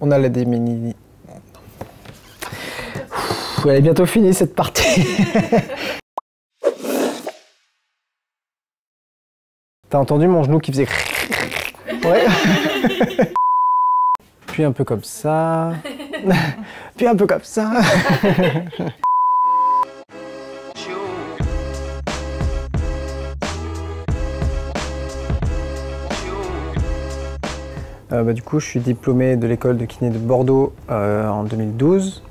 On a la déménie. Elle est bientôt finie cette partie. T'as entendu mon genou qui faisait... Ouais. Puis un peu comme ça. Puis un peu comme ça. Du coup, je suis diplômé de l'école de kiné de Bordeaux en 2012.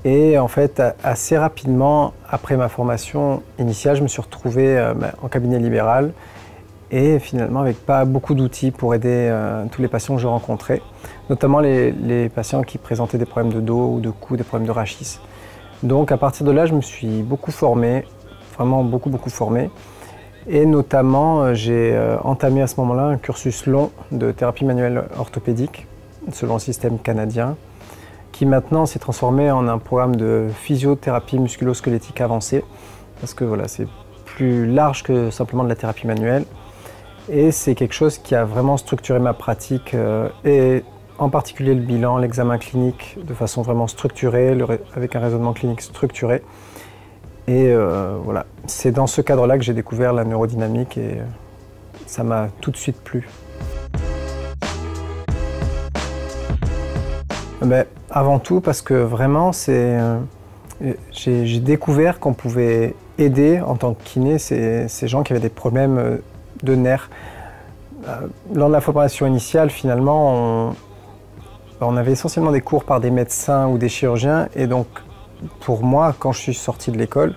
Et en fait, assez rapidement, après ma formation initiale, je me suis retrouvé en cabinet libéral et finalement avec pas beaucoup d'outils pour aider tous les patients que je rencontrais, notamment les patients qui présentaient des problèmes de dos ou de cou, des problèmes de rachis. Donc à partir de là, je me suis beaucoup formé, vraiment beaucoup formé. Et notamment, j'ai entamé à ce moment-là un cursus long de thérapie manuelle orthopédique, selon le système canadien, qui maintenant s'est transformé en un programme de physiothérapie musculo-squelettique avancée, parce que voilà, c'est plus large que simplement de la thérapie manuelle. Et c'est quelque chose qui a vraiment structuré ma pratique, et en particulier le bilan, l'examen clinique, de façon vraiment structurée, avec un raisonnement clinique structuré. Et voilà, c'est dans ce cadre-là que j'ai découvert la neurodynamique et ça m'a tout de suite plu. Ben, avant tout parce que vraiment, j'ai découvert qu'on pouvait aider en tant que kiné ces gens qui avaient des problèmes de nerfs. Lors de la formation initiale, finalement, on avait essentiellement des cours par des médecins ou des chirurgiens et donc pour moi, quand je suis sorti de l'école,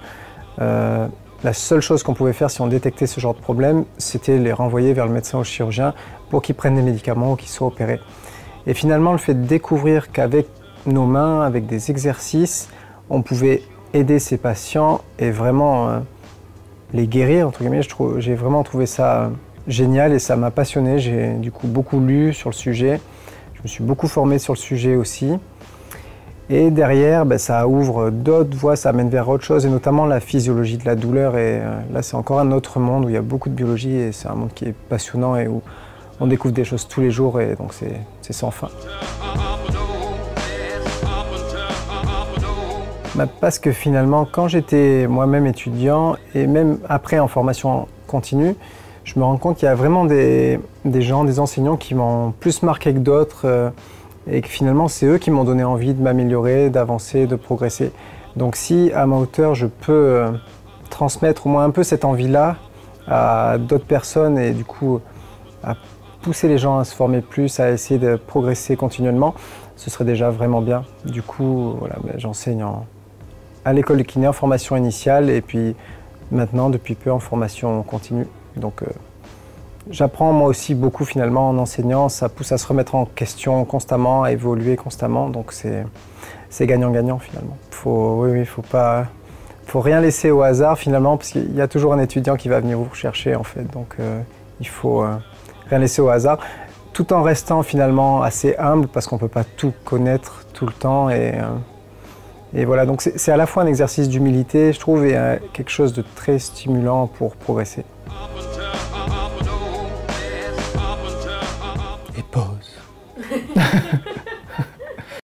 la seule chose qu'on pouvait faire si on détectait ce genre de problème, c'était les renvoyer vers le médecin ou le chirurgien pour qu'ils prennent des médicaments ou qu'ils soient opérés. Et finalement, le fait de découvrir qu'avec nos mains, avec des exercices, on pouvait aider ces patients et vraiment les guérir, entre guillemets, j'ai vraiment trouvé ça génial et ça m'a passionné. J'ai du coup beaucoup lu sur le sujet, je me suis beaucoup formé sur le sujet aussi. Et derrière, ça ouvre d'autres voies, ça amène vers autre chose, et notamment la physiologie de la douleur. Et là, c'est encore un autre monde où il y a beaucoup de biologie, et c'est un monde qui est passionnant et où on découvre des choses tous les jours, et donc c'est sans fin. Parce que finalement, quand j'étais moi-même étudiant, et même après en formation continue, je me rends compte qu'il y a vraiment des gens, des enseignants qui m'ont plus marqué que d'autres. Et que finalement, c'est eux qui m'ont donné envie de m'améliorer, d'avancer, de progresser. Donc si, à ma hauteur, je peux transmettre au moins un peu cette envie-là à d'autres personnes et du coup, à pousser les gens à se former plus, à essayer de progresser continuellement, ce serait déjà vraiment bien. Du coup, voilà, j'enseigne à l'école de kiné en formation initiale et puis maintenant, depuis peu, en formation continue. Donc, j'apprends moi aussi beaucoup finalement en enseignant, ça pousse à se remettre en question constamment, à évoluer constamment, donc c'est gagnant-gagnant finalement. Faut rien laisser au hasard finalement, parce qu'il y a toujours un étudiant qui va venir vous chercher en fait, donc il faut rien laisser au hasard, tout en restant finalement assez humble, parce qu'on ne peut pas tout connaître tout le temps, et voilà, donc c'est à la fois un exercice d'humilité, je trouve, et quelque chose de très stimulant pour progresser. Et pause.